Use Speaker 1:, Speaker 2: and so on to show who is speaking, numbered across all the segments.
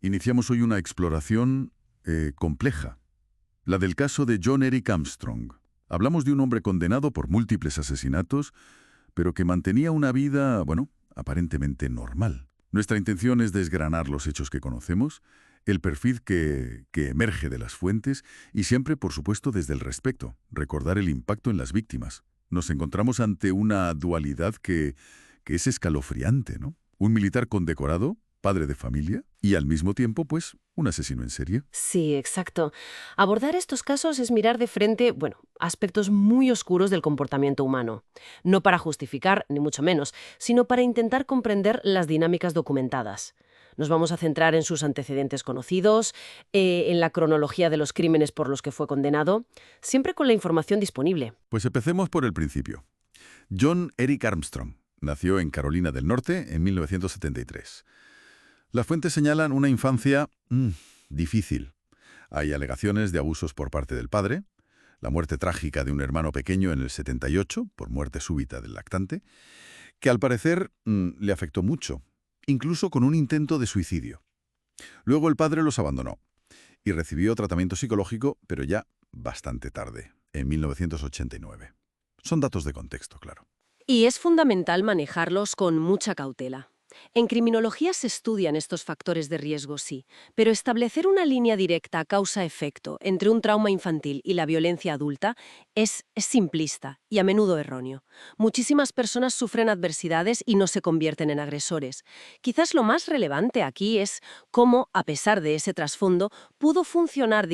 Speaker 1: Iniciamos hoy una exploración compleja, la del caso de John Eric Armstrong. Hablamos de un hombre condenado por múltiples asesinatos, pero que mantenía una vida, bueno, aparentemente normal. Nuestra intención es desgranar los hechos que conocemos, el perfil que emerge de las fuentes y siempre, por supuesto, desde el respeto, recordar el impacto en las víctimas. Nos encontramos ante una dualidad que es escalofriante, ¿no? Un militar condecorado, padre de familia, y al mismo tiempo, pues, un asesino en serie.
Speaker 2: Sí, exacto. Abordar estos casos es mirar de frente, aspectos muy oscuros del comportamiento humano. No para justificar, ni mucho menos, sino para intentar comprender las dinámicas documentadas. Nos vamos a centrar en sus antecedentes conocidos, en la cronología de los crímenes por los que fue condenado, siempre con la información disponible.
Speaker 1: Pues empecemos por el principio. John Eric Armstrong nació en Carolina del Norte en 1973. Las fuentes señalan una infancia difícil. Hay alegaciones de abusos por parte del padre, la muerte trágica de un hermano pequeño en el 78, por muerte súbita del lactante, que al parecer le afectó mucho, incluso con un intento de suicidio. Luego el padre los abandonó y recibió tratamiento psicológico, pero ya bastante tarde, en 1989. Son datos de contexto, claro.
Speaker 2: Y es fundamental manejarlos con mucha cautela. En criminología se estudian estos factores de riesgo, sí, pero establecer una línea directa causa-efecto entre un trauma infantil y la violencia adulta es simplista y a menudo erróneo. Muchísimas personas sufren adversidades y no se convierten en agresores. Quizás lo más relevante aquí es cómo, a pesar de ese trasfondo, pudo funcionar,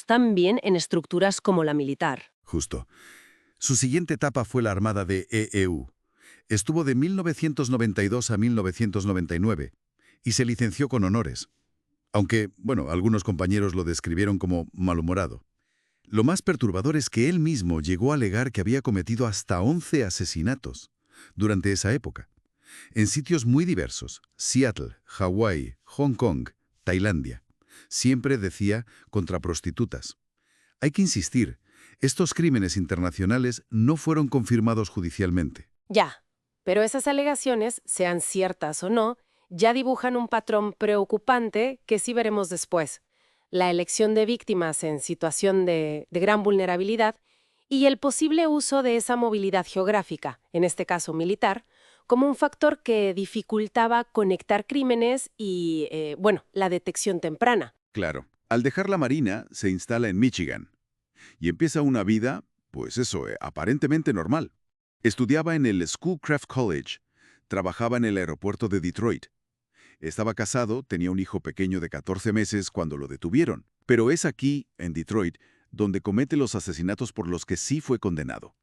Speaker 2: tan bien en estructuras como la militar.
Speaker 1: Justo. Su siguiente etapa fue la Armada de EEU. Estuvo de 1992 a 1999 y se licenció con honores, aunque, algunos compañeros lo describieron como malhumorado. Lo más perturbador es que él mismo llegó a alegar que había cometido hasta 11 asesinatos durante esa época, en sitios muy diversos: Seattle, Hawái, Hong Kong, Tailandia. Siempre decía contra prostitutas. Hay que insistir, estos crímenes internacionales no fueron confirmados judicialmente.
Speaker 3: Ya, pero esas alegaciones, sean ciertas o no, ya dibujan un patrón preocupante que sí veremos después. La elección de víctimas en situación de gran vulnerabilidad y el posible uso de esa movilidad geográfica, en este caso militar, como un factor que dificultaba conectar crímenes y, la detección temprana.
Speaker 1: Claro. Al dejar la Marina, se instala en Michigan y empieza una vida, aparentemente normal. Estudiaba en el Schoolcraft College, trabajaba en el aeropuerto de Detroit. Estaba casado, tenía un hijo pequeño de 14 meses cuando lo detuvieron. Pero es aquí, en Detroit, donde comete los asesinatos por los que sí fue condenado.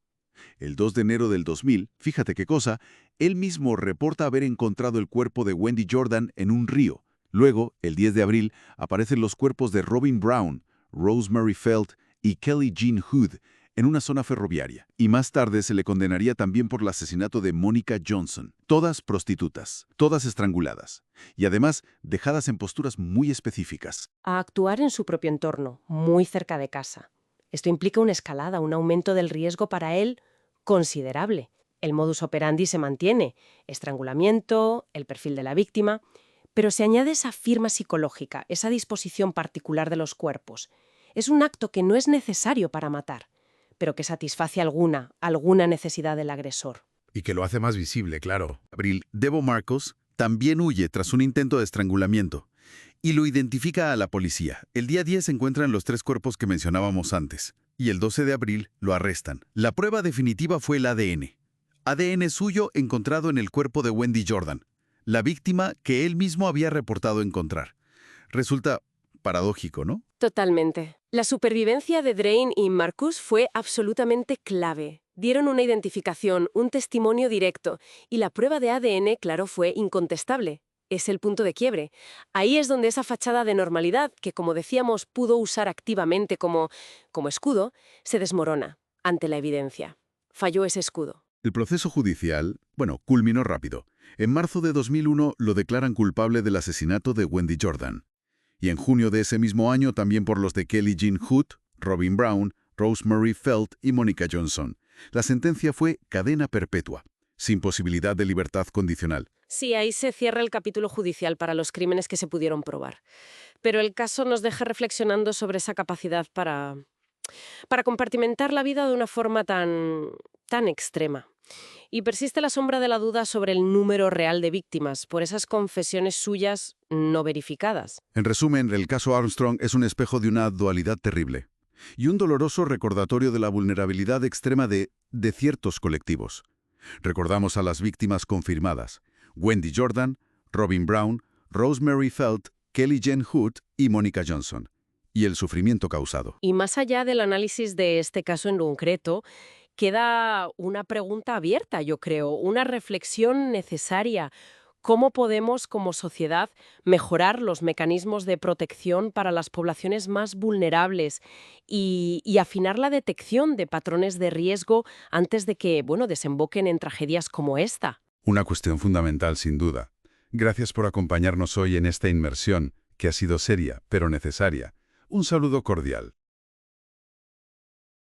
Speaker 1: El 2 de enero del 2000, fíjate qué cosa, él mismo reporta haber encontrado el cuerpo de Wendy Jordan en un río. Luego, el 10 de abril, aparecen los cuerpos de Robin Brown, Rosemary Felt y Kelly Jean Hood en una zona ferroviaria. Y más tarde se le condenaría también por el asesinato de Monica Johnson. Todas prostitutas, todas estranguladas. Y además, dejadas en posturas muy específicas.
Speaker 3: A actuar en su propio entorno, muy cerca de casa. Esto implica una escalada, un aumento del riesgo para él considerable. El modus operandi se mantiene, estrangulamiento, el perfil de la víctima, pero se añade esa firma psicológica, esa disposición particular de los cuerpos. Es un acto que no es necesario para matar, pero que satisface alguna necesidad del agresor.
Speaker 1: Y que lo hace más visible, claro. Abril, Debo Marcos también huye tras un intento de estrangulamiento y lo identifica a la policía. El día 10 se encuentran los 3 cuerpos que mencionábamos antes y el 12 de abril lo arrestan. La prueba definitiva fue el ADN. ADN suyo encontrado en el cuerpo de Wendy Jordan, la víctima que él mismo había reportado encontrar. Resulta paradójico, ¿no?
Speaker 3: Totalmente. La supervivencia de Drain y Marcus fue absolutamente clave. Dieron una identificación, un testimonio directo, y la prueba de ADN, claro, fue incontestable. Es el punto de quiebre. Ahí es donde esa fachada de normalidad, que como decíamos pudo usar activamente como escudo, se desmorona ante la evidencia. Falló ese escudo.
Speaker 1: El proceso judicial, culminó rápido. En marzo de 2001 lo declaran culpable del asesinato de Wendy Jordan. Y en junio de ese mismo año también por los de Kelly Jean Hood, Robin Brown, Rosemary Felt y Monica Johnson. La sentencia fue cadena perpetua, sin posibilidad de libertad condicional.
Speaker 3: Sí, ahí se cierra el capítulo judicial para los crímenes que se pudieron probar. Pero el caso nos deja reflexionando sobre esa capacidad para compartimentar la vida de una forma tan extrema. Y persiste la sombra de la duda sobre el número real de víctimas por esas confesiones suyas no verificadas.
Speaker 1: En resumen, el caso Armstrong es un espejo de una dualidad terrible y un doloroso recordatorio de la vulnerabilidad extrema de ciertos colectivos. Recordamos a las víctimas confirmadas: Wendy Jordan, Robin Brown, Rosemary Felt, Kelly Jane Hood y Monica Johnson, y el sufrimiento causado.
Speaker 3: Y más allá del análisis de este caso en concreto, queda una pregunta abierta, yo creo, una reflexión necesaria. ¿Cómo podemos, como sociedad, mejorar los mecanismos de protección para las poblaciones más vulnerables y afinar la detección de patrones de riesgo antes de que, bueno, desemboquen en tragedias como esta?
Speaker 1: Una cuestión fundamental, sin duda. Gracias por acompañarnos hoy en esta inmersión, que ha sido seria, pero necesaria. Un saludo cordial.